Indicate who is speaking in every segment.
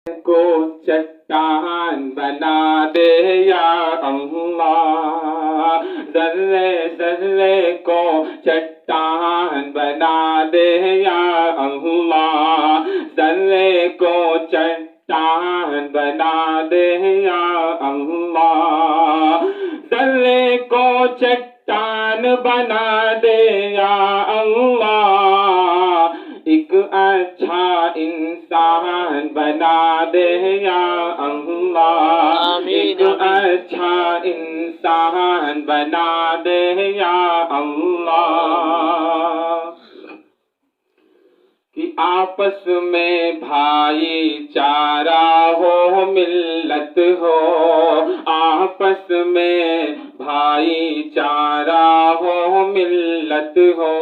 Speaker 1: کو چٹان بنا دے یا اللہ، ذرے ذرے کو چٹان بنا دے یا اللہ، ذرے کو چٹان بنا دے یا اللہ، ذرے کو چٹان بنا دے یا اللہ، ایک اچھا انسان بنا دے یا اللہ، ایک اچھا انسان بنا دے یا اللہ، کہ آپس میں بھائی چارہ ہو، ملت ہو، آپس میں بھائی چارہ ہو، ملت ہو،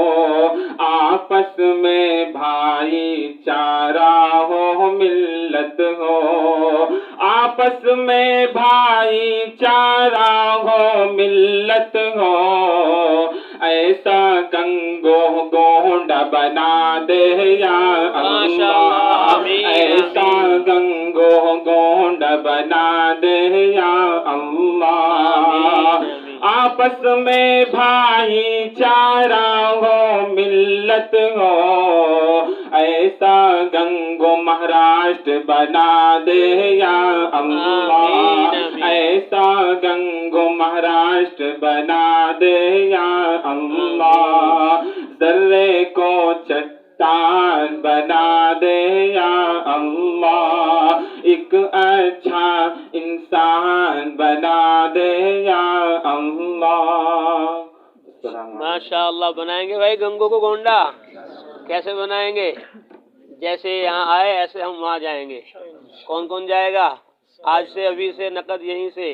Speaker 1: آپس میں بھائی چارہ ہو، ملت ہو، آپس میں بھائی چارہ ہو، ملت ہو، ایسا گنگو گونڈا بنا دے یا اللہ، ایسا گنگو گونڈا بنا دے یا اللہ، آپس میں بھائی چارہ ہو، ملت ہو، ایسا گنگو مہاراشٹر بنا دے یا اللہ، ایسا گنگو مہاراشٹر بنا دے یا اللہ، ذرے کو چٹان بنا دے یا اللہ، ایک اچھا انسان بنا دے یا اللہ۔
Speaker 2: ماشاء اللہ، بنائیں گے بھائی گنگو کو گونڈا؟ کیسے بنائیں گے؟ جیسے یہاں آئے ایسے ہم وہاں جائیں گے۔ کون کون جائے گا؟ آج سے، ابھی سے، نقد یہیں سے،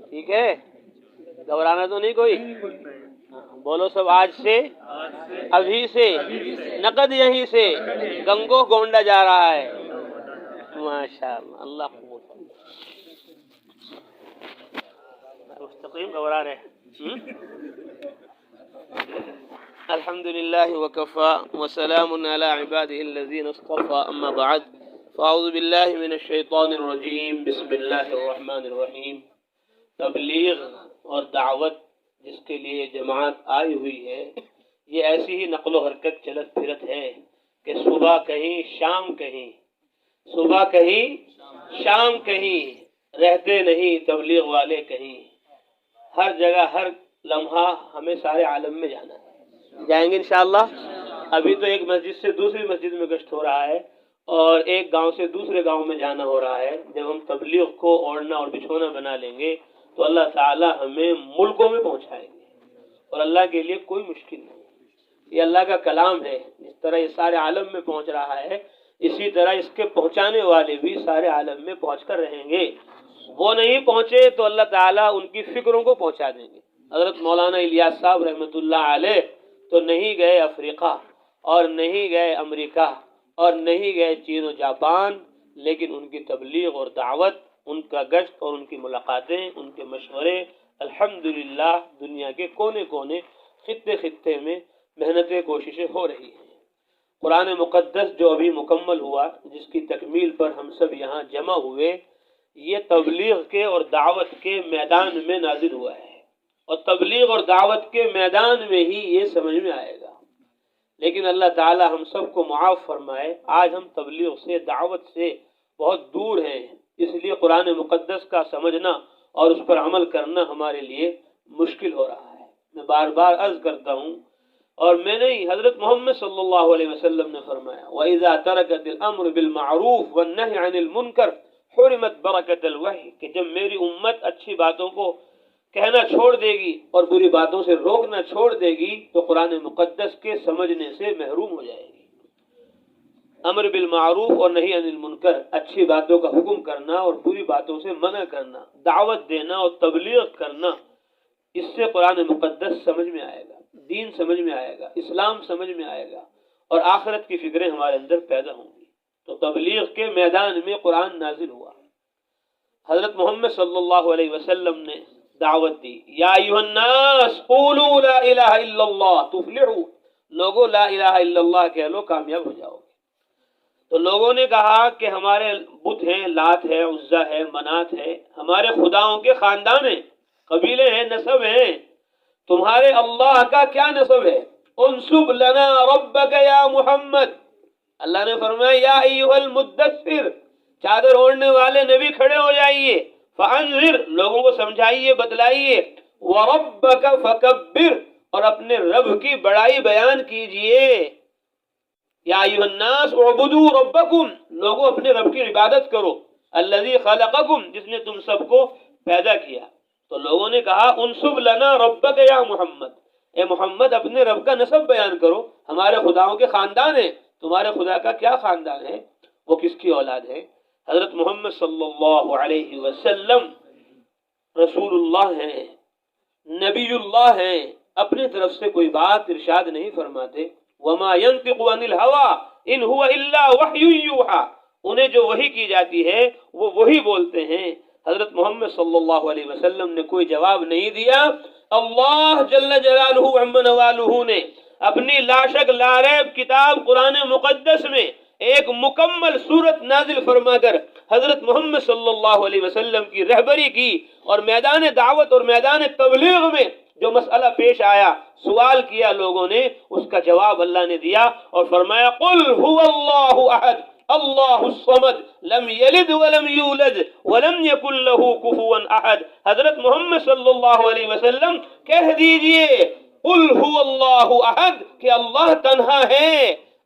Speaker 2: ٹھیک ہے؟ گھبرانا تو نہیں کوئی؟ بولو سب، آج سے، ابھی سے، نقد یہیں سے، گنگو گونڈا جا رہا ہے۔ ماشاء اللہ، اللہ قبول۔ مستقیم گھبرا رہے۔ الحمد للہ وکفا وسلام علی عباده الذین اصطفى، اما بعد فاعوذ باللہ من الشیطان الرجیم، بسم اللہ الرحمن الرحیم۔ تبلیغ اور دعوت جس کے لیے جماعت آئی ہوئی ہے، یہ ایسی ہی نقل و حرکت چلت پھرت ہے کہ صبح کہیں شام کہیں، صبح کہیں شام کہیں، رہتے نہیں تبلیغ والے کہیں، ہر جگہ ہر لمحہ ہمیں سارے عالم میں جانا ہے۔ جائیں گے انشاءاللہ۔ ابھی تو ایک مسجد سے دوسری مسجد میں گشت ہو رہا ہے، اور ایک گاؤں سے دوسرے گاؤں میں جانا ہو رہا ہے۔ جب ہم تبلیغ کو اوڑھنا اور بچھونا بنا لیں گے تو اللہ تعالی ہمیں ملکوں میں پہنچائیں گے، اور اللہ کے لیے کوئی مشکل نہیں۔ یہ اللہ کا کلام ہے، جس طرح یہ سارے عالم میں پہنچ رہا ہے، اسی طرح اس کے پہنچانے والے بھی سارے عالم میں پہنچ کر رہیں گے۔ وہ نہیں پہنچے تو اللہ تعالیٰ ان کی فکروں کو پہنچا دیں گے۔ حضرت مولانا الیاس صاحب رحمۃ اللہ علیہ تو نہیں گئے افریقہ، اور نہیں گئے امریکہ، اور نہیں گئے چین و جاپان، لیکن ان کی تبلیغ اور دعوت، ان کا گشت اور ان کی ملاقاتیں، ان کے مشورے، الحمدللہ دنیا کے کونے کونے، خطے خطے میں محنتیں، کوششیں ہو رہی ہیں۔ قرآن مقدس جو ابھی مکمل ہوا، جس کی تکمیل پر ہم سب یہاں جمع ہوئے، یہ تبلیغ کے اور دعوت کے میدان میں نازل ہوا ہے، اور تبلیغ اور دعوت کے میدان میں ہی یہ سمجھ میں آئے گا۔ لیکن اللہ تعالی ہم سب کو معاف فرمائے، آج ہم تبلیغ سے، دعوت سے بہت دور ہیں، اس لیے قرآن مقدس کا سمجھنا اور اس پر عمل کرنا ہمارے لیے مشکل ہو رہا ہے۔ میں بار بار عرض کرتا ہوں، اور میں نے حضرت محمد صلی اللہ علیہ وسلم نے فرمایا، وَإِذَا تَرَكَتِ الْأَمْرُ بِالْمَعْرُوفِ وَالنَّهْيِ عَنِ الْمُنْكَرِ حُرِمَتْ بَرَكَةَ الْوَحْيِ، کہ جب میری امت اچھی باتوں کو کہنا چھوڑ دے گی اور بری باتوں سے روکنا چھوڑ دے گی تو قرآن مقدس کے سمجھنے سے محروم ہو جائے گی۔ امر بالمعروف اور نہی عن المنکر، اچھی باتوں کا حکم کرنا اور بری باتوں سے منع کرنا، دعوت دینا اور تبلیغ کرنا، اس سے قرآن مقدس سمجھ میں آئے گا، دین سمجھ میں آئے گا، اسلام سمجھ میں آئے گا، اور آخرت کی فکریں ہمارے اندر پیدا ہوں گی۔ تو تبلیغ کے میدان میں قرآن نازل ہوا۔ حضرت محمد صلی اللہ علیہ وسلم نے دعوت دی، یا ایھا الناس قولوا لا الہ الا اللہ تفلحوا، لوگو لا الہ الا اللہ کہہ لو کامیاب ہو جاؤ گے۔ تو لوگوں نے کہا کہ ہمارے بت ہیں، لات ہے، عزا ہے، منات ہے، ہمارے خداؤں کے خاندان ہیں، قبیلے ہیں، نسب ہیں، تمہارے اللہ کا کیا نسب ہے؟ انسب لنا ربک یا محمد۔ اللہ نے فرمایا یا ایھا المدثر، چادر اوڑھنے والے نبی کھڑے ہو جائیے، فانذر، لوگوں کو سمجھائیے، بتلائیے، وربک فکبر، اور اپنے رب کی بڑائی بیان کیجئے۔ یا ایھا الناس اعبدوا ربکم، لوگوں اپنے رب کی عبادت کرو، الذی خلقکم، جس نے تم سب کو پیدا کیا۔ تو لوگوں نے کہا انسب لنا ربک یا محمد، اے محمد اپنے رب کا نسب بیان کرو، ہمارے خداؤں کے خاندان ہیں، تمہارے خدا کا کیا خاندان ہے، وہ کس کی اولاد ہے؟ حضرت محمد صلی اللہ علیہ وسلم رسول اللہ ہیں، نبی اللہ ہیں، اپنی طرف سے کوئی بات ارشاد نہیں فرماتے۔ وما ينطق عن الهوى ان هو الا وحی یوحى، انہیں جو وحی کی جاتی ہے وہ وہی بولتے ہیں۔ حضرت محمد صلی اللہ علیہ وسلم نے کوئی جواب نہیں دیا۔ اللہ جل جلالہ عم نوالہ نے اپنی لاشک لاریب کتاب قرآن مقدس میں ایک مکمل صورت نازل فرما کر حضرت محمد صلی اللہ علیہ وسلم کی رہبری کی، اور میدان دعوت اور میدان تبلیغ میں جو مسئلہ پیش آیا، سوال کیا لوگوں نے، اس کا جواب اللہ نے دیا اور فرمایا قل هو اللہ احد اللہ الصمد لم یلد ولم یولد ولم یکن له کفوا احد۔ حضرت محمد صلی اللہ علیہ وسلم کہہ دیجئے قل هو اللہ احد، کہ اللہ تنہا ہے،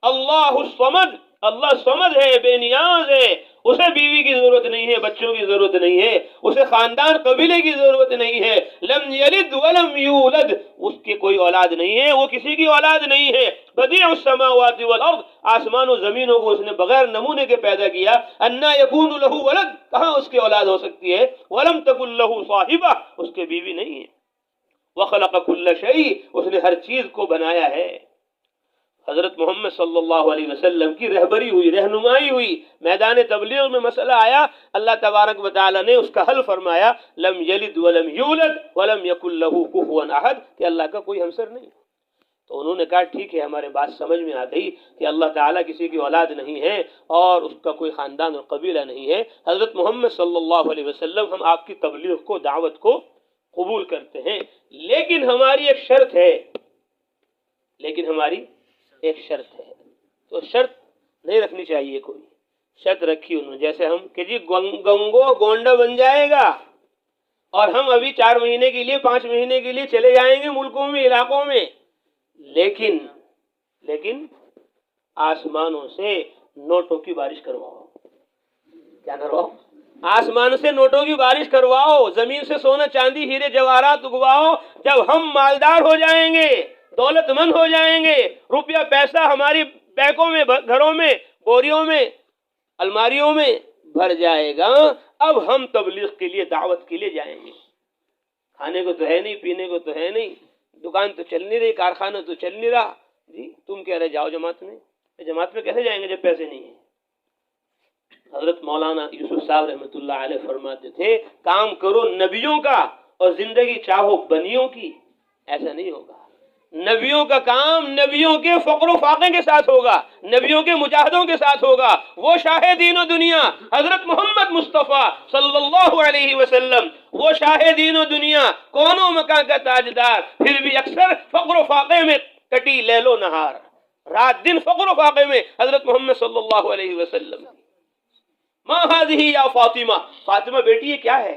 Speaker 2: اللہ الصمد، اللہ صمد ہے، بے نیاز ہے، اسے بیوی کی ضرورت نہیں ہے، بچوں کی ضرورت نہیں ہے، اسے خاندان قبیلے کی ضرورت نہیں ہے، لم یلد ولم یولد، اس کی کوئی اولاد نہیں ہے، وہ کسی کی اولاد نہیں ہے، بدیع السماوات والارض، آسمان و زمینوں کو اس نے بغیر نمونے کے پیدا کیا، انا یکون له ولد، کہاں اس کی اولاد ہو سکتی ہے، ولم تکن له صاحبہ، اس کے بیوی نہیں ہے، وخلق کل شیء، اس نے ہر چیز کو بنایا ہے۔ حضرت محمد صلی اللہ علیہ وسلم کی رہبری ہوئی، رہنمائی ہوئی، میدان تبلیغ میں مسئلہ آیا، اللہ تبارک و تعالی نے اس کا حل فرمایا، لم یلد ولم یولد ولم یکن له کفوا احد، کہ اللہ کا کوئی ہمسر نہیں۔ تو انہوں نے کہا ٹھیک ہے، ہمارے بات سمجھ میں آ گئی کہ اللہ تعالیٰ کسی کی اولاد نہیں ہے اور اس کا کوئی خاندان اور قبیلہ نہیں ہے۔ حضرت محمد صلی اللہ علیہ وسلم، ہم آپ کی تبلیغ کو، دعوت کو قبول کرتے ہیں، لیکن ہماری ایک شرط ہے، ایک شرط ہے، تو شرط نہیں رکھنی چاہیے کوئی، شرط رکھی انہوں نے، جیسے ہم کہ جی گنگو گونڈا بن جائے گا اور ہم ابھی 4 مہینے کے لیے 5 مہینے کے لیے چلے جائیں گے ملکوں میں، علاقوں میں، لیکن آسمانوں سے نوٹوں کی بارش کرواؤ۔ کیا کرواؤ؟ آسمان سے نوٹوں کی بارش کرواؤ، زمین سے سونا چاندی ہیرے جواہرات اگواؤ، جب ہم مالدار ہو جائیں گے، دولت مند ہو جائیں گے، روپیہ پیسہ ہماری بینکوں میں، گھروں میں، بوریوں میں، الماریوں میں بھر جائے گا، اب ہم تبلیغ کے لیے، دعوت کے لیے جائیں گے۔ کھانے کو تو ہے نہیں، پینے کو تو ہے نہیں، دکان تو چل نہیں رہی، کارخانہ تو چل نہیں رہا، جی تم کہہ رہے جاؤ جماعت میں کیسے جائیں گے جب پیسے نہیں ہیں؟ حضرت مولانا یوسف صاحب رحمۃ اللہ علیہ فرماتے تھے کام کرو نبیوں کا اور زندگی چاہو بنیوں کی، ایسا نہیں ہوگا۔ نبیوں کا کام نبیوں کے فقر و فاقے کے ساتھ ہوگا، نبیوں کے مجاہدوں کے ساتھ ہوگا۔ وہ شاہ دین و دنیا حضرت محمد مصطفیٰ صلی اللہ علیہ وسلم، وہ شاہ دین و دنیا، کونوں مکان کا تاجدار، پھر بھی اکثر فقر و فاقے میں کٹی لیل و نہار، رات دن فقر و فاقے میں حضرت محمد صلی اللہ علیہ وسلم۔ ما هذه یا فاطمہ، فاطمہ بیٹی یہ کیا ہے؟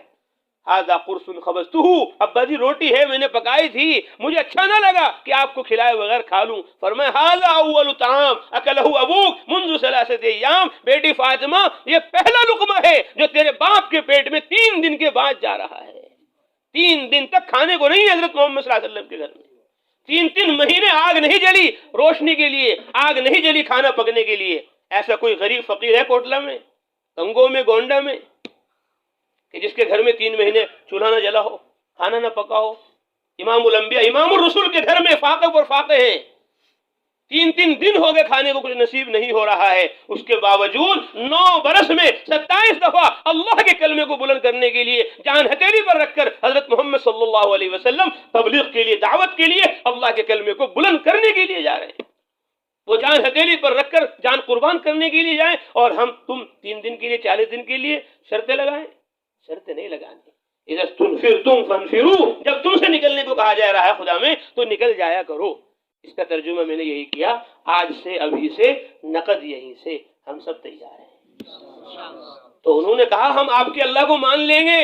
Speaker 2: هذا قرص خبزته، ابا جی روٹی ہے میں نے پکائی تھی، مجھے اچھا نہ لگا کہ آپ کو کھلائے بغیر کھا لوں، فرمایا هذا اول طعام اکلہ ابوک منذ 3 ایام، بیٹی فاطمہ یہ پہلا لقمہ ہے جو تیرے باپ کے پیٹ میں 3 دن کے بعد جا رہا ہے۔ 3 دن تک کھانے کو نہیں ہے حضرت محمد صلی اللہ علیہ وسلم کے گھر میں، 3 مہینے آگ نہیں جلی روشنی کے لیے، آگ نہیں جلی کھانا پکنے کے لیے۔ ایسا کوئی غریب فقیر ہے کوٹلہ میں، کنگو میں، گونڈا میں، کہ جس کے گھر میں 3 مہینے چولہا نہ جلا ہو، کھانا نہ پکا ہو؟ امام الانبیاء، امام الرسول کے گھر میں فاقے پر فاقے ہیں، 3 دن ہو گئے کھانے کو کچھ نصیب نہیں ہو رہا ہے، اس کے باوجود 9 برس میں 27 دفعہ اللہ کے کلمے کو بلند کرنے کے لیے جان ہتھیلی پر رکھ کر حضرت محمد صلی اللہ علیہ وسلم تبلیغ کے لیے، دعوت کے لیے، اللہ کے کلمے کو بلند کرنے کے لیے جا رہے ہیں۔ وہ جان ہتھیلی پر رکھ کر جان قربان کرنے کے لیے جائیں اور تم 3 دن کے لیے 40 دن کے لیے شرطیں لگائیں؟ شرطیں نہیں لگانی. اذا استنفرتم فانفروا، جب تم سے نکلنے کو کہا جا رہا ہے خدا میں تو نکل جایا کرو. اس کا ترجمہ میں نے یہی کیا. آج سے ابھی سے نقد یہیں سے ہم سب تیار ہیں. تو انہوں نے کہا ہم آپ کے اللہ کو مان لیں گے،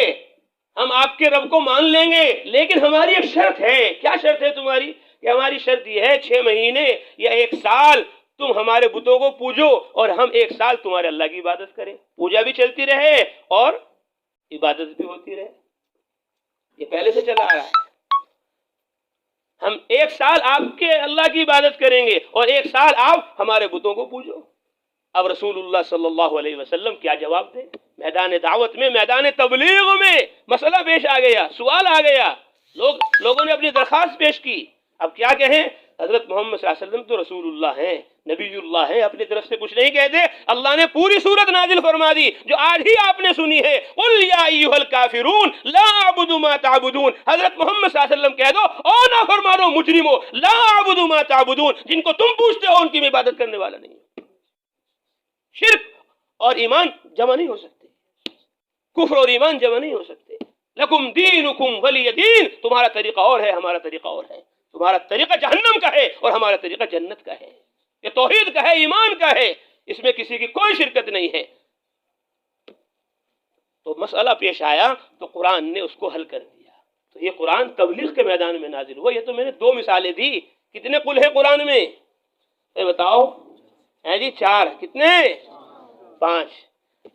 Speaker 2: ہم آپ کے رب کو مان لیں گے، لیکن ہماری ایک شرط ہے. کیا شرط ہے تمہاری؟ کہ ہماری شرط یہ ہے 6 مہینے یا 1 سال تم ہمارے بتوں کو پوجو اور ہم 1 سال تمہارے اللہ کی عبادت کریں. پوجا بھی چلتی رہے اور عبادت بھی ہوتی رہے. یہ پہلے سے چلا آ رہا ہے. ہم 1 سال آپ کے اللہ کی عبادت کریں گے اور 1 سال آپ ہمارے بتوں کو پوجو. اب رسول اللہ صلی اللہ علیہ وسلم کیا جواب دیں؟ میدان دعوت میں، میدان تبلیغ میں مسئلہ پیش آ گیا، سوال آ گیا، لوگوں نے اپنی درخواست پیش کی. اب کیا کہیں؟ حضرت محمد صلی اللہ علیہ وسلم تو رسول اللہ ہیں، نبی اللہ ہیں، اپنی طرف سے کچھ نہیں کہتے. اللہ نے پوری سورت نازل فرما دی جو آج ہی آپ نے سنی ہے. قل یا ایھا الکافرون لا اعبد ما تعبدون. حضرت محمد صلی اللہ علیہ وسلم کہہ دو او نافرمانو مجرمو لا اعبد ما تعبدون، جن کو تم پوچھتے ہو ان کی میں عبادت کرنے والا نہیں. شرک اور ایمان جمع نہیں ہو سکتے، کفر اور ایمان جمع نہیں ہو سکتے. لکم دینکم ولی دین، تمہارا طریقہ اور ہے، ہمارا طریقہ اور ہے. تمہارا طریقہ جہنم کا ہے اور ہمارا طریقہ جنت کا ہے. یہ توحید کا ہے، ایمان کا ہے، اس میں کسی کی کوئی شرکت نہیں ہے. تو مسئلہ پیش آیا تو قرآن نے اس کو حل کر دیا. تو یہ قرآن تبلیغ کے میدان میں نازل ہوا. یہ تو میں نے 2 مثالیں دی. کتنے قل ہیں قرآن میں؟ یہ بتاؤ. ہیں جی 4. کتنے؟ 5.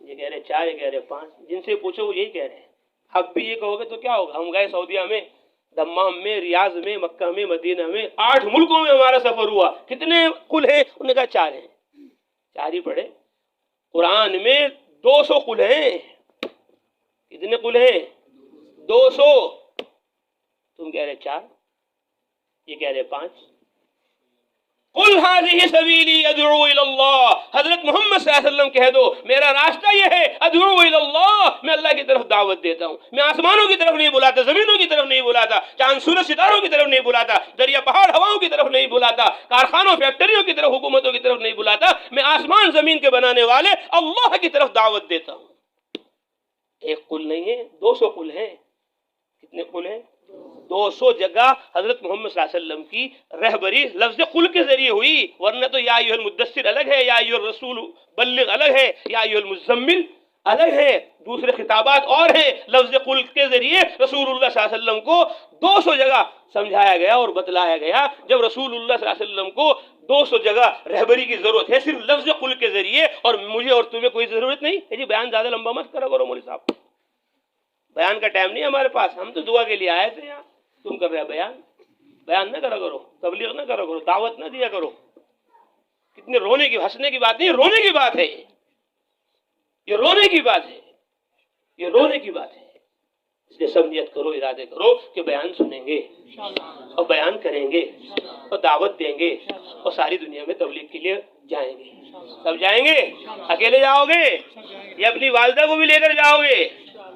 Speaker 2: یہ کہہ رہے 4، یہ کہہ رہے 5. جن سے پوچھو وہ یہی کہہ رہے ہیں. اب بھی یہ کہو گے تو کیا ہوگا؟ ہم گئے سعودیہ میں، دمام میں، ریاض میں، مکہ میں، مدینہ میں، 8 ملکوں میں ہمارا سفر ہوا. کتنے قل ہیں؟ انہوں نے کہا 4 ہیں. 4 ہی پڑھے. قرآن میں 200 قل ہیں. کتنے قل ہیں؟ 200. تم کہہ رہے 4، یہ کہہ رہے 5. قل هذه سبیلی ادعو الی اللہ. حضرت محمد صلی اللہ علیہ وسلم کہہ دو میرا راستہ یہ ہے، ادعو الی اللہ، میں اللہ کی طرف دعوت دیتا ہوں. میں آسمانوں کی طرف نہیں بلاتا، زمینوں کی طرف نہیں بلاتا، چاند سورج ستاروں کی طرف نہیں بلاتا، دریا پہاڑ ہواؤں کی طرف نہیں بلاتا، کارخانوں فیکٹریوں کی طرف، حکومتوں کی طرف نہیں بلاتا. میں آسمان زمین کے بنانے والے اللہ کی طرف دعوت دیتا ہوں. 1 قل نہیں ہے، 200 قل ہیں. کتنے قل ہیں؟ 200 جگہ حضرت محمد صلی اللہ علیہ وسلم کی رہبری لفظ قل کے ذریعے ہوئی. ورنہ تو یا ایھا المدثر الگ ہے، یا ایھا الرسول بلغ الگ ہے، یا ایھا المزمل الگ ہے. دوسرے خطابات اور ہیں. لفظ قل کے ذریعے رسول اللہ صلی اللہ علیہ وسلم کو 200 جگہ سمجھایا گیا اور بتلایا گیا. جب رسول اللہ صلی اللہ علیہ وسلم کو 200 جگہ رہبری کی ضرورت ہے صرف لفظ قل کے ذریعے، اور مجھے اور تمہیں کوئی ضرورت نہیں ہے. جی بیان زیادہ لمبا مت کرو مولوی صاحب، بیان کا ٹائم نہیں ہمارے پاس. ہم تو دعا کے لیے آئے تھے یہاں. تم کر رہے بیان نہ کرا کرو، تبلیغ نہ کرا کرو، دعوت نہ دیا کرو. کتنے رونے کی، ہنسنے کی بات نہیں، رونے کی بات ہے. یہ رونے کی بات ہے، یہ رونے کی بات ہے. اس لیے سب نیت کرو، ارادے کرو کہ بیان سنیں گے اور بیان کریں گے اور دعوت دیں گے اور ساری دنیا میں تبلیغ کے لیے جائیں گے. سب جائیں گے؟ اکیلے جاؤ گے یا اپنی والدہ کو بھی لے کر جاؤ گے؟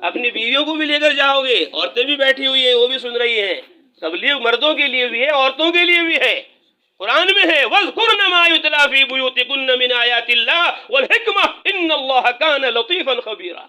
Speaker 2: اپنی بیویوں کو بھی لے کر جاؤ گے. عورتیں بھی بیٹھی ہوئی ہیں، وہ بھی سن رہی ہیں. تبلیغ مردوں کے لیے بھی ہے، عورتوں کے لیے بھی ہے. قرآن میں ہے وَاذْكُرْنَ مَا يُتْلَىٰ فِي بُيُوتِكُنَّ مِنْ آيَاتِ اللَّهِ وَالْحِكْمَةِ إِنَّ اللَّهَ كَانَ لَطِيفًا خَبِيرًا.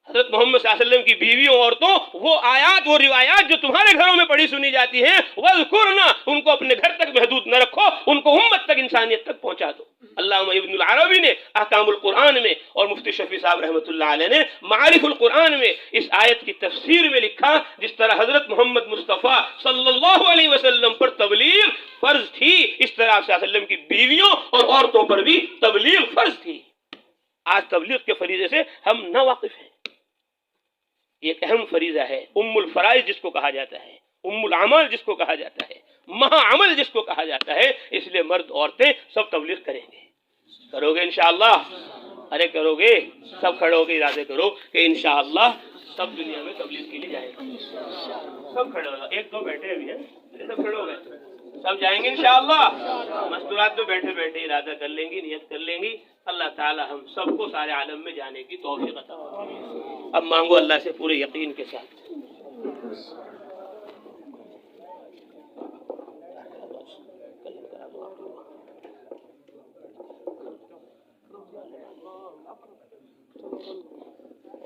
Speaker 2: حضرت محمد صلی اللہ علیہ وسلم کی بیویوں، عورتوں، وہ آیات، وہ روایات جو تمہارے گھروں میں پڑھی سنی جاتی ہیں، وَاذْكُرْنَ، ان کو اپنے گھر تک محدود نہ رکھو، ان کو امت تک، انسانیت تک پہنچا دو. علامہ ابن العربی نے احکام القرآن میں اور مفتی شفیع صاحب رحمۃ اللہ علیہ نے معارف القرآن میں اس آیت کی تفسیر میں لکھا جس طرح حضرت محمد مصطفیٰ صلی اللہ علیہ وسلم پر تبلیغ فرض تھی، اس طرح صلی اللہ علیہ وسلم کی بیویوں اور عورتوں پر بھی تبلیغ فرض تھی. آج تبلیغ کے فریضے سے ہم نا واقف ہیں. یہ ایک اہم فریضہ ہے، ام الفرائض جس کو کہا جاتا ہے، ام العمل جس کو کہا جاتا ہے، مہا عمل جس کو کہا جاتا ہے. اس لیے مرد عورتیں سب تبلیغ کریں گے. کرو گے انشاءاللہ؟ ارے کرو گے؟ سب کھڑے ہو کے ارادے کرو کہ انشاءاللہ سب دنیا میں تبلیغ کے لیے جائیں گے. سب کھڑے ہو، 1-2 بیٹھے بھی ہیں، سب کھڑے ہو گئے، سب جائیں گے انشاءاللہ. مستورات میں بیٹھے بیٹھے ارادہ کر لیں گی، نیت کر لیں گی. اللہ تعالی ہم سب کو سارے عالم میں جانے کی توفیق عطا فرمائے. اب مانگو اللہ سے پورے یقین کے ساتھ.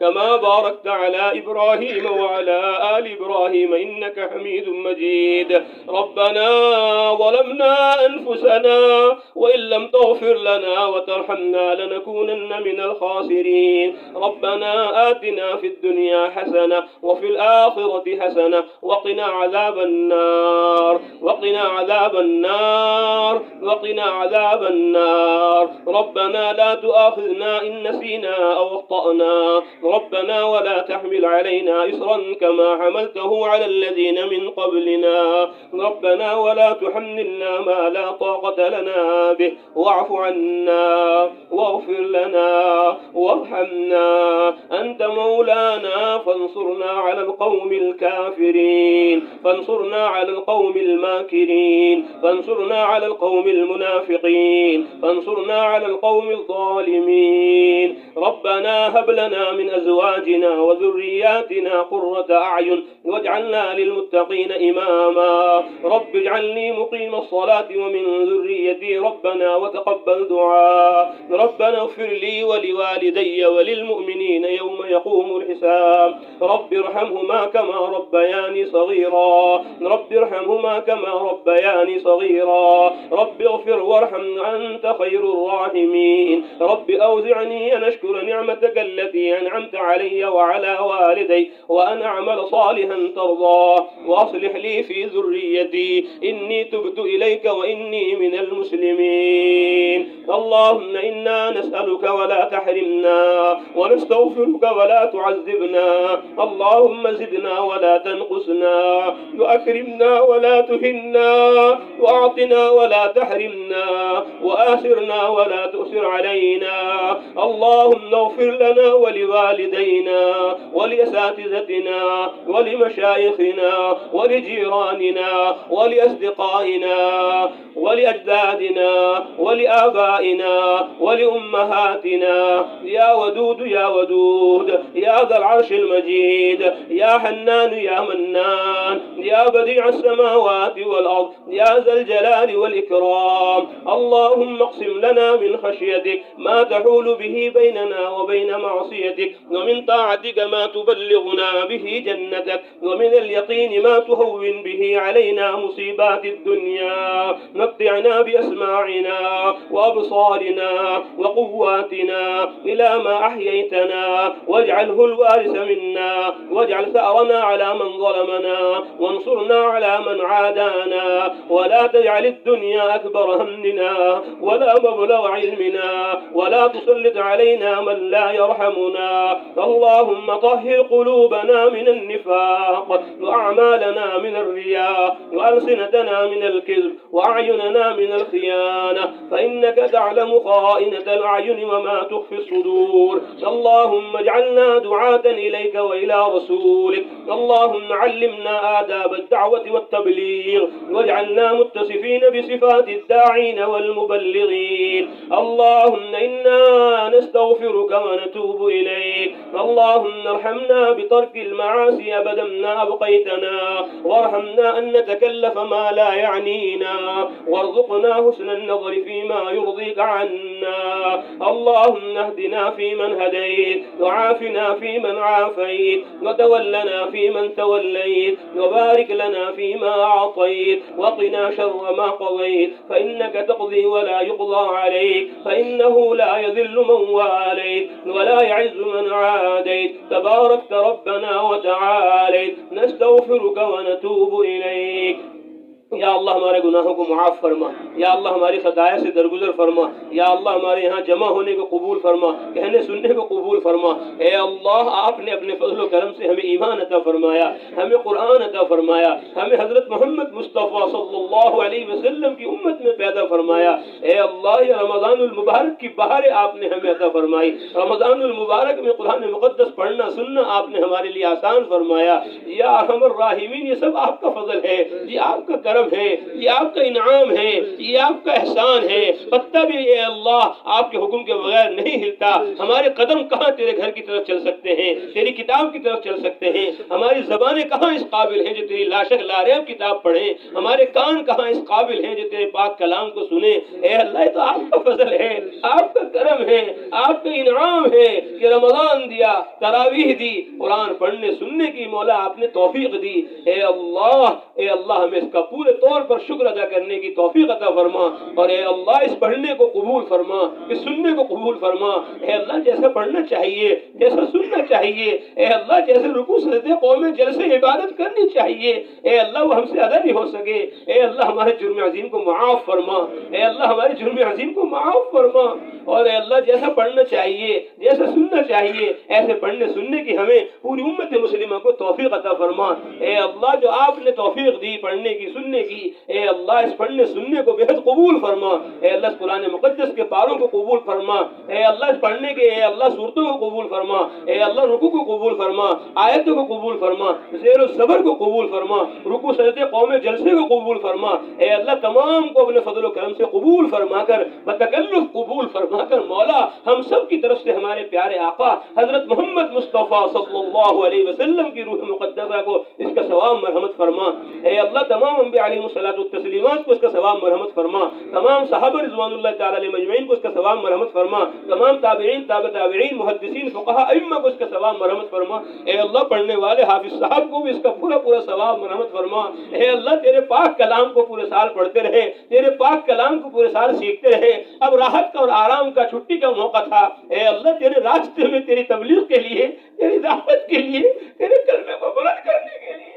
Speaker 2: كما باركت على إبراهيم وعلى آل إبراهيم إنك حميد مجيد. ربنا ظلمنا أنفسنا وإن لم تغفر لنا وترحمنا لنكونن من الخاسرين. ربنا آتنا في الدنيا حسنة وفي الآخرة حسنة وقنا عذاب النار وقنا عذاب النار وقنا عذاب النار. ربنا لا تؤاخذنا إن نسينا أو أخطأنا. ربنا ولا تحمل علينا إصرا كما حملته على الذين من قبلنا. ربنا ولا تحملنا ما لا طاقة لنا به واعف عنا واغفر لنا وارحمنا أنت مولانا فانصرنا على القوم الكافرين فانصرنا على القوم الماكرين فانصرنا على القوم المنافقين فانصرنا على القوم الظالمين. ربنا هب لنا من أزواجنا وذرياتنا قرة أعين واجعلنا للمتقين إماما. رب اجعلني مقيم الصلاة ومن ذريتي ربنا وتقبل دعاء. ربنا اغفر لي ولوالدي وللمؤمنين يوم يقوم الحساب. رب ارحمهما كما ربياني صغيرا رب ارحمهما كما ربياني صغيرا. رب اغفر وارحم أنت خير الراحمين. رب أوزعني أن أشكر نعمتك التي أنعمت علي وعلى والدي وأن أعمل صالحا ترضاه وأصلح لي في ذريتي إني تبت إليك وإني من المسلمين. اللهم إنا نسألك ولا تحرمنا ونستغفرك ولا تعذبنا. اللهم زدنا ولا تنقصنا وأكرمنا ولا تهنا وأعطنا ولا تحرمنا وآثرنا ولا تؤثر علينا. اللهم اغفر لنا ولوالدينا ولأساتذتنا ولمشايخنا ولجيراننا ولأصدقائنا ولأجدادنا ولآبائنا ولأمهاتنا يا ودود يا ودود يا ذا العرش المجيد يا حنان يا منان يا بديع السماوات والأرض يا ذا الجلال والإكرام. اللهم اقسم لنا من خشيتك ما تحول به بيننا وبين معصيتك ومن طاعتك ما تبلغنا به جنتك ومن اليقين ما تهون به علينا مصيبات الدنيا. متعنا بأسماعنا وأبصارنا وقواتنا إلى ما أحييتنا واجعله الوارث منا واجعل ثأرنا على من ظلمنا وانصرنا على من عادانا ولا تجعل الدنيا أكبر همنا ولا مبلغ علمنا ولا تسلط علينا من لا يرحمنا. اللهم طهر قلوبنا من النفاق وأعمالنا من الرياء وألسنتنا من الكذب وأعيننا من الخيانة فإنك تعلم خائنة الأعين وما تخفي الصدور. اللهم اجعلنا دعاة إليك وإلى رسولك. اللهم علمنا آداب الدعوة والتبليغ واجعلنا متصفين بصفات الداعين والمبلغين. اللهم إنا نستغفرك ونتوب إليك. اللهم ارحمنا بترك المعاصي أبدا ما أبقيتنا وارحمنا أن نتكلف ما لا يعنينا وارزقنا حسن النظر فيما يرضيك عنا. اللهم اهدنا فيمن هديت وعافنا فيمن عافيت وتولنا فيمن توليت وبارك لنا فيما أعطيت وقنا شر ما قضيت فإنك تقضي ولا يقضى عليك فإنه لا يذل من واليت ولا يعز من عاديت تباركت ربنا وتعاليت. نستغفرك ونتوب إليك. یا اللہ ہمارے گناہوں کو معاف فرما، یا اللہ ہماری خطایا سے درگزر فرما، یا اللہ ہمارے یہاں جمع ہونے کو قبول فرما، کہنے سننے کو قبول فرما۔ اے اللہ آپ نے اپنے فضل و کرم سے ہمیں ایمان عطا فرمایا، ہمیں قرآن عطا فرمایا، ہمیں حضرت محمد مصطفیٰ صلی اللہ علیہ وسلم کی امت میں پیدا فرمایا۔ اے اللہ یہ رمضان المبارک کی بہاریں آپ نے ہمیں عطا فرمائی، رمضان المبارک میں قرآن مقدس پڑھنا سننا آپ نے ہمارے لیے آسان فرمایا۔ یا ارحم الراحمین یہ سب آپ کا فضل ہے، یہ آپ کا کرم ہے، یہ آپ کا انعام ہے، یہ آپ کا احسان ہے۔ پتہ بھی اے اللہ آپ کے حکم کے بغیر نہیں ہلتا۔ ہمارے قدم کہاں تیرے گھر کی طرف چل سکتے ہیں، تیری کتاب کی طرف چل سکتے ہیں، ہماری زبانیں کہاں اس قابل ہیں جو تیری لاشق لاریب کتاب پڑھیں، ہمارے کان کہاں اس قابل ہیں جو تیرے پاک کلام کو سنیں۔ اے اللہ یہ تو آپ کا فضل ہے، آپ کا کرم ہے، آپ کا انعام ہے کہ رمضان دیا، تراویح دی، قرآن پڑھنے سننے کی مولا آپ نے توفیق دی۔ اے اللہ ہمیں اس کا پورے طور پر شکر ادا کرنے کی توفیق عطا فرما، اور اے اللہ اس پڑھنے کو قبول فرما، اس سننے کو قبول فرما۔ اے اللہ جیسا پڑھنا چاہیے، جیسا سننا چاہیے، اے اللہ جیسے رکوع سجدے قوم جلسے عبادت کرنی چاہیے، اے اللہ وہ ہم سے ادا نہیں ہو سکے۔ اے اللہ ہمارے جرم عظیم کو معاف فرما، اے اللہ ہمارے جرم عظیم کو معاف فرما، اور اے اللہ جیسا پڑھنا چاہیے، جیسا سننا چاہیے، ایسے پڑھنے سننے کی ہمیں پوری امت مسلمہ کو توفیق عطا فرما۔ اے اللہ جو آپ نے توفیق دی پڑھنے کی سننے کی، اے اللہ اس پڑھنے سننے کو بے حد قبول فرما۔ اے اللہ اس قرآن مقدس کے پاروں کو قبول فرما، اے اللہ اس پڑھنے کے اے اللہ صورتوں کو قبول فرما، اے اللہ رکوع کو قبول فرما، آیتوں کو قبول فرما، زیر و زبر کو قبول فرما، رکوع سجدے قوم جلسے کو قبول فرما۔ اے اللہ تمام کو اپنے فضل و کرم سے قبول فرما کر، بتکلف قبول فرما کر مولا ہم سب کی طرف سے ہمارے پیارے آقا حضرت محمد مصطفیٰ صلی اللہ علیہ وسلم کی روح مقدسہ کو اس کا ثواب مرحمت فرما۔ اے اللہ تمام انبیاء علیہ الصلوۃ والتسلیمات کو اس کا ثواب مرحمت فرما، تمام صحابہ رضوان اللہ تعالی علیہ مجمعین کو اس کا ثواب مرحمت فرما، تمام تابعین تابع تابعین محدثین فقہاء ائمہ کو اس کا ثواب مرحمت فرما۔ اے اللہ پڑھنے والے حافظ صاحب کو بھی اس کا پورا ثواب مرحمت فرما۔ اے اللہ تیرے پاک کلام کو پورے سال پڑھتے رہے، تیرے پاک کلام کو پورے سال سیکھتے رہے۔ اب راحت کا اور آرام کا چھٹی کا موقع تھا، اے اللہ تیرے راستے میں تیری تبلیغ کے لیے، تیری دعوت کے لیے، تیرے کلمے کو بلند کرنے کے لیے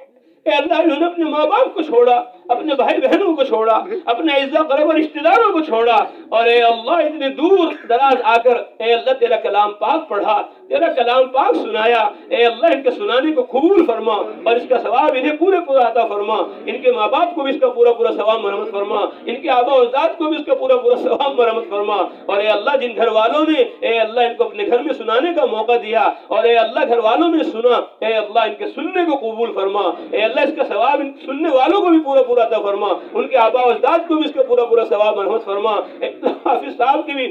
Speaker 2: اے اللہ انہوں نے اپنے ماں باپ کو چھوڑا، اپنے بھائی بہنوں کو چھوڑا، اپنے اعزاء قرب اور رشتہ داروں کو چھوڑا، اور اے اللہ اتنے دور دراز آ کر اے اللہ تیرا کلام پاک پڑھا، تیرا کلام پاک سنایا۔ اے اللہ ان کے سنانے کو قبول فرما اور اس کا ثواب انہیں پورا عطا فرما۔ ان کے ماں باپ کو بھی اس کا پورا ثواب مرحمت فرما، ان کے آبا و اجداد کو بھی اس کا پورا ثواب مرحمت فرما۔ اور اے اللہ جن گھر والوں نے اے اللہ ان کو اپنے گھر میں سنانے کا موقع دیا، اور اے اللہ گھر والوں نے سنا، اے اللہ ان کے سننے کو قبول فرما۔ اے اللہ اس کا ثواب ان سننے والوں کو بھی پورا عطا فرما، ان کے آبا و اجداد کو بھی اس کا پورا ثواب مرحمت فرما۔ حافظ صاحب کی بھی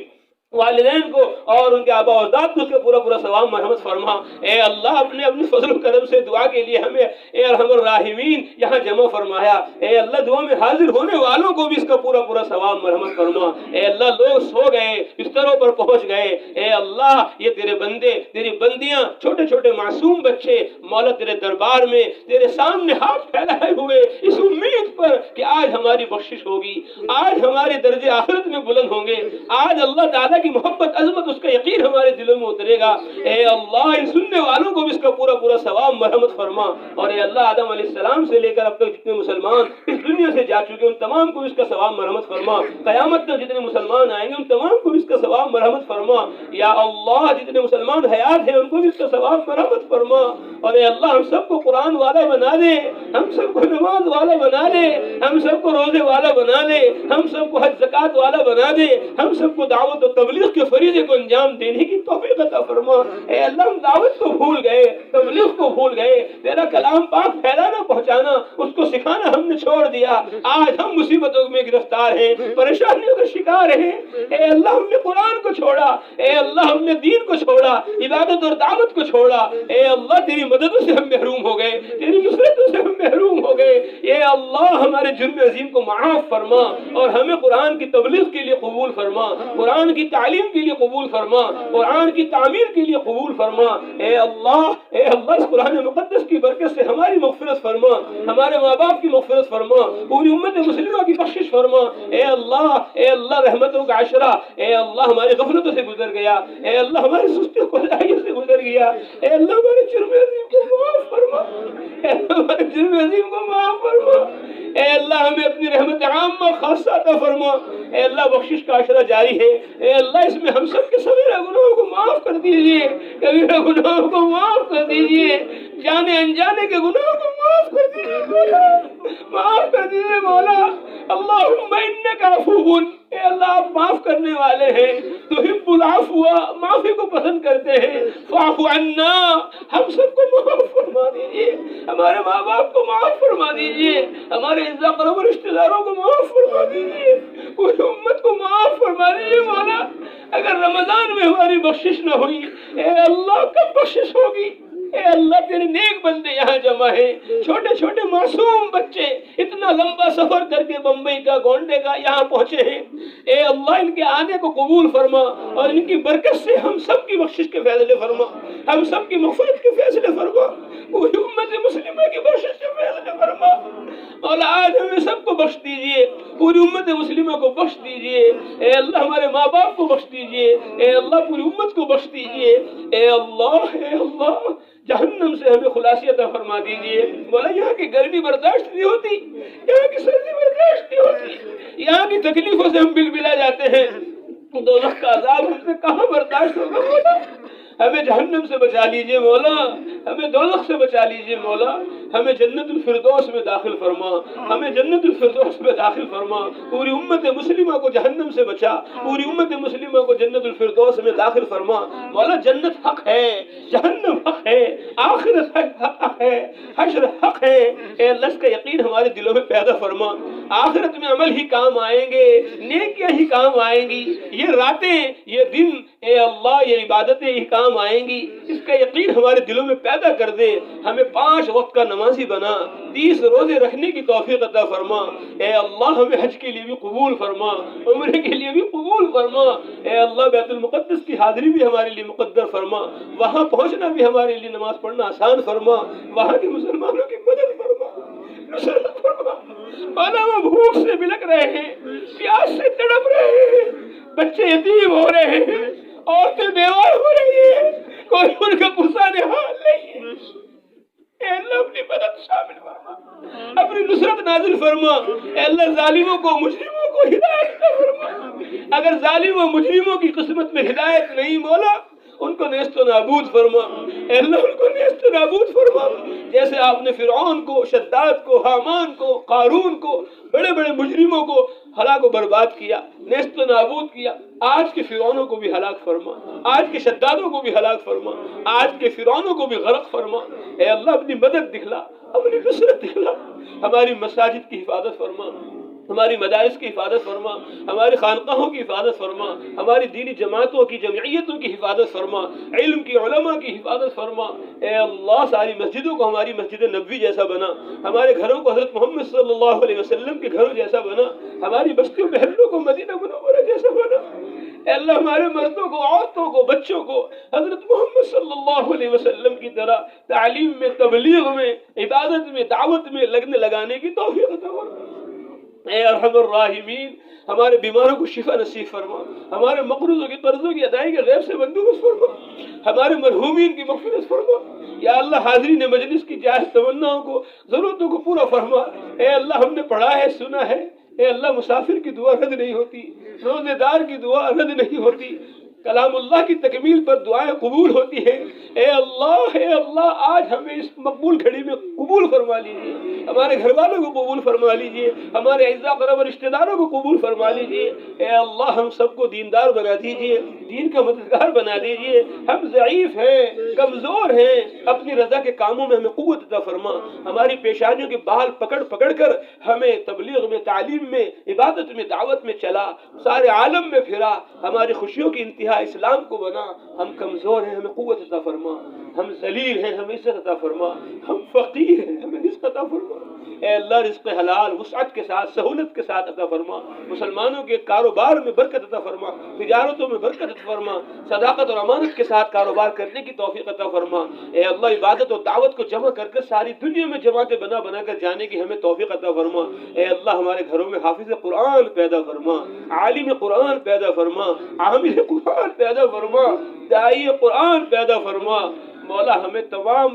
Speaker 2: والدین کو اور ان کے آبا و اجداد کو اس کا پورا ثواب مرحمت فرما۔ اے اللہ اپنے فضل و کرم سے دعا کے لیے ہمیں اے ارحم الراحمین یہاں جمع فرمایا۔ اے اللہ دعا میں حاضر ہونے والوں کو بھی اس کا پورا ثواب مرحمت فرما۔ اے اللہ لوگ سو گئے، بستروں پر پہنچ گئے، اے اللہ یہ تیرے بندے تیری بندیاں چھوٹے معصوم بچے مولا تیرے دربار میں تیرے سامنے ہاتھ پھیلائے ہوئے اس امید پر کہ آج ہماری بخشش ہوگی، آج ہمارے درجے آخرت میں بلند ہوں گے، آج اللہ تعالیٰ کی محبت عظمت اس کا یقین ہمارے دلوں میں اترے گا۔ اے اللہ ان سننے والوں کو بھی اس کا پورا ثواب مرحمت فرما، اور اے اللہ آدم علیہ السلام سے لے کر اب تک جتنے مسلمان اس دنیا سے جا چکے ان تمام کو بھی اس کا ثواب مرحمت فرما۔ قیامت تک جتنے مسلمان آئیں گے ان تمام کو بھی اس کا ثواب مرحمت فرما۔ یا اللہ جتنے مسلمان حیات ہیں ان کو بھی اس کا ثواب مرحمت فرما، اور اے اللہ ہم سب کو قرآن والا بنا دے، ہم سب کو نماز والا بنا دے، ہم سب کو روزے والا بنا دے، ہم سب کو حج زکات والا بنا دے، ہم سب کو دعوت و تبلیغ کے فریضے کو انجام دینے کی توفیق عطا فرما۔ اے اللہ ہم دعوت کو بھول گئے، تبلیغ کو بھول گئے، تیرا کلام پاک پھیلانا پہنچانا اس کو سکھانا ہم نے چھوڑ دیا۔ آج ہم مصیبتوں میں گرفتار ہیں، پریشانیوں کا شکار ہیں۔ اے اللہ ہم نے قرآن کو چھوڑا، اے اللہ ہم نے دین کو چھوڑا، عبادت اور دعوت کو چھوڑا۔ اے اللہ تیری مددوں سے ہم محروم ہو گئے، تیری نصرتوں سے ہم محروم ہو گئے۔ اے اللہ ہمارے جرم عظیم کو معاف فرما اور ہمیں قرآن کی تبلیغ کے لیے قبول فرما، قرآن کی تعلیم کے لیے قبول فرما، قرآن کی تعمیر کے لیے قبول فرما۔ اے اللہ اس قرآن مقدس کی برکت سے ہماری مغفرت فرما، ہمارے ماں باپ کی مغفرت فرما، پوری امت مسلمہ کی بخشش فرما۔ اے اللہ رحمتوں کا عشرہ اے اللہ ہماری غفلتوں سے گزر گیا، اے اللہ ہماری سستی و کوتاہیوں سے گزر گیا، اے اللہ ہمارے جرم عظیم کو معاف فرما، اے اللہ ہمارے جرم عظیم کو معاف فرما۔ اے اللہ ہمیں اپنی رحمت عامہ خاصہ عطا فرما، اے اللہ بخشش کا عشرہ جاری ہے، اے اللہ اس میں ہم سب کے صغیرہ گناہوں کو معاف کر دیجئے، کبیرہ گناہوں کو معاف کر دیجئے، جانے انجانے کے گناہوں کو معاف کر دیجئے مولا، معاف کر دیجئے مولا۔ اللہم انک عفو، اے اللہ آپ معاف کرنے والے ہیں، تحب العفو، معافی کو پسند کرتے ہیں، فاعف عنا، ہم سب کو معاف فرما دیجئے، ہمارے ماں باپ کو معاف فرما دیجئے، ہمارے اعزاء قرب رشتہ داروں کو معاف فرما دیجئے، پوری امت کو معاف فرما دیجئے مولا۔ اگر رمضان میں ہماری بخشش نہ ہوئی، اے اللہ کب بخشش ہوگی؟ اے اللہ تیرے نیک بندے یہاں جمع ہیں، چھوٹے چھوٹے معصوم بچے اتنا لمبا سفر کر کے بمبئی کا گونڈے کا یہاں پہنچے ہیں، اے اللہ ان کے آنے کو قبول فرما اور ان کی برکت سے ہم سب کی بخشش کے فیصلے فرما، ہم سب کی مغفرت کے فیصلے فرما، پوری امت مسلمہ کی بخشش کے فیصلے فرما مولا۔ آج ہمیں سب کو بخش دیجئے، پوری امت مسلمہ کو بخش دیجئے، اے اللہ ہمارے ماں باپ کو بخش دیجئے، اے اللہ پوری امت کو بخش دیجئے، اے اللہ جہنم سے ہمیں خلاصی عطا فرما دیجئے مولا۔ یہاں کی گرمی برداشت نہیں ہوتی، یہاں کی سردی برداشت نہیں ہوتی، یہاں کی تکلیفوں سے ہم بلبلا جاتے ہیں، دوزخ کا عذاب ہم سے کہاں برداشت ہوگا مولا۔ ہمیں جہنم سے بچا لیجئے مولا، ہمیں دوزخ سے بچا لیجئے مولا، ہمیں جنت الفردوس میں داخل فرما، ہمیں جنت الفردوس میں داخل فرما، پوری امت مسلمہ کو جہنم سے بچا، پوری امت مسلمہ کو جنت الفردوس میں داخل فرما مولا۔ جنت حق ہے، جہنم حق ہے، آخرت حق ہے، حشر حق ہے، اے اللہ اس کا یقین ہمارے دلوں میں پیدا فرما۔ آخرت میں عمل ہی کام آئیں گے، نیکیاں ہی کام آئیں گی، یہ راتیں یہ دن اے اللہ یہ عبادتیں ہی کام آئیں گی، اس کا یقین ہمارے دلوں میں پیدا کر دے۔ ہمیں 5 وقت کا نمازی بنا، 30 روزے رکھنے کی توفیق عطا فرما، اے اللہ ہمیں حج کے لیے بھی قبول فرما، عمرے کے لیے بھی قبول فرما، اے اللہ بیت المقدس کی حاضری بھی ہمارے لیے مقدر فرما، وہاں پہنچنا بھی ہمارے لیے نماز پڑھنا آسان فرما، وہاں کے مسلمانوں کی مدد فرما، نصرت فرما مولا۔ وہ بھوک سے بلک رہے ہیں، پیاس سے تڑپ رہے ہیں، بچے یتیم ہو رہے ہیں، عورتیں بیوہ ہو رہی ہیں، کوئی ان کا پرسان حال نہیں ہے، اے اللہ اپنی مدد شامل فرما، اپنی نصرت نازل فرما، اے اللہ ظالموں کو مجرموں کو ہدایت عطا فرما۔ اگر ظالم و مجرموں کی قسمت میں ہدایت نہیں مولا ان کو نیست و نابود فرما، اے اللہ ان کو نیست و نابود فرما، جیسے آپ نے فرعون کو، شداد کو، حامان کو، قارون کو، بڑے بڑے مجرموں کو ہلاک و برباد کیا، نیست و نابود کیا، آج کے فرعونوں کو بھی ہلاک فرما، آج کے شدادوں کو بھی ہلاک فرما، آج کے فرعونوں کو بھی غرق فرما، اے اللہ اپنی مدد دکھلا، اپنی نصرت دکھلا، ہماری مساجد کی حفاظت فرما، ہماری مدارس کی حفاظت فرما، ہماری خانقاہوں کی حفاظت فرما، ہماری دینی جماعتوں کی جمعیتوں کی حفاظت فرما، علم کی علماء کی حفاظت فرما، اے اللہ ساری مسجدوں کو ہماری مسجد نبوی جیسا بنا، ہمارے گھروں کو حضرت محمد صلی اللہ علیہ وسلم کے گھروں جیسا بنا، ہماری بستیوں محلوں کو مدینہ منورہ جیسا بنا، اے اللہ ہمارے مردوں کو، عورتوں کو، بچوں کو حضرت محمد صلی اللہ علیہ وسلم کی طرح تعلیم میں، تبلیغ میں، عبادت میں، دعوت میں لگانے کی توفیق عطا فرما۔ اے ارحم الراحمین ہمارے بیماروں کو شفا نصیب فرما، ہمارے مقروضوں کی قرضوں کی ادائیگی غیب سے بندوبست فرما، ہمارے مرحومین کی مغفرت فرما، یا اللہ حاضرین مجلس کی جائز تمناؤں کو، ضرورتوں کو پورا فرما۔ اے اللہ ہم نے پڑھا ہے، سنا ہے، اے اللہ مسافر کی دعا رد نہیں ہوتی، روزے دار کی دعا رد نہیں ہوتی، کلام اللہ کی تکمیل پر دعائیں قبول ہوتی ہیں، اے اللہ آج ہمیں اس مقبول گھڑی میں قبول فرما لیجئے، ہمارے گھر والوں کو قبول فرما لیجئے، ہمارے اعزاء قرب رشتہ داروں کو قبول فرما لیجئے، اے اللہ ہم سب کو دیندار بنا دیجئے، دین کا مددگار بنا دیجئے، ہم ضعیف ہیں، کمزور ہیں، اپنی رضا کے کاموں میں ہمیں قوت عطا فرما، ہماری پیشانیوں کے بال پکڑ پکڑ کر ہمیں تبلیغ میں، تعلیم میں، عبادت میں، دعوت میں چلا، سارے عالم میں پھرا، ہماری خوشیوں کی انتہا اسلام کو بنا، ہم کمزور ہیں ہمیں قوت عطا فرما، ہم ذلیل ہیں ہمیں عزت عطا فرما، ہم فقیر ہیں ہمیں رزق عطا فرما، اے اللہ رزق حلال وسعت کے ساتھ، سہولت کے ساتھ عطا فرما، مسلمانوں کے کاروبار میں برکت عطا فرما، تجارتوں میں برکت عطا فرما، صداقت اور امانت کے ساتھ کاروبار کرنے کی توفیق عطا فرما، اے اللہ عبادت اور دعوت کو جمع کر کر ساری دنیا میں جماعتیں بنا بنا کر جانے کی ہمیں توفیق عطا فرما، اے اللہ ہمارے گھروں میں حافظ قرآن پیدا فرما، عالم قرآن پیدا فرما، عامل قرآن پیدا فرما، داعی قرآن پیدا فرما، مولا ہمیں تمام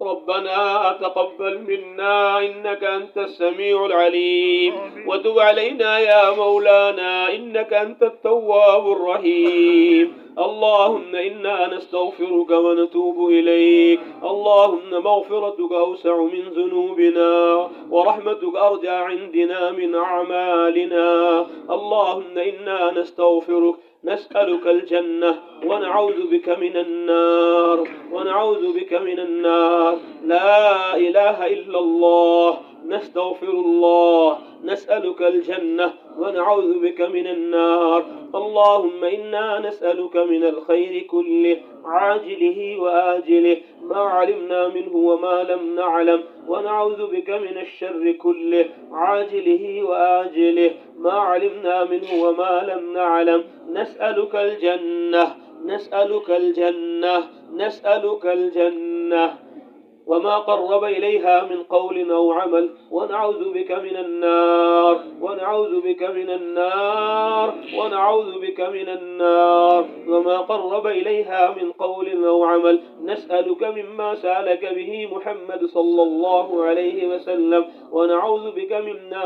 Speaker 2: ربنا تقبل منا إنك أنت السميع العليم وتب علينا يا مولانا إنك أنت التواب الرحيم. اللهم إنا نستغفرك ونتوب إليك. اللهم مغفرتك أوسع من ذنوبنا ورحمتك أرجى عندنا من أعمالنا. اللهم إنا نستغفرك، نسألك الجنة ونعوذ بك من النار، ونعوذ بك من النار. لا إله إلا الله، نستغفر الله، نسألك الجنة ونعوذ بك من النار. اللهم إنا نسألك من الخير كله عاجله وآجله ما علمنا منه وما لم نعلم، ونعوذ بك من الشر كله عاجله وآجله ما علمنا منه وما لم نعلم. نسألك الجنة، نسألك الجنة، نسألك الجنة وما قرب إليها من قول أو عمل، ونعوذ بك من النار، ونعوذ بك من النار، ونعوذ بك من النار وما قرب إليها من قول أو عمل. نسألك مما سألك به محمد صلى الله عليه وسلم، ونعوذ بك مما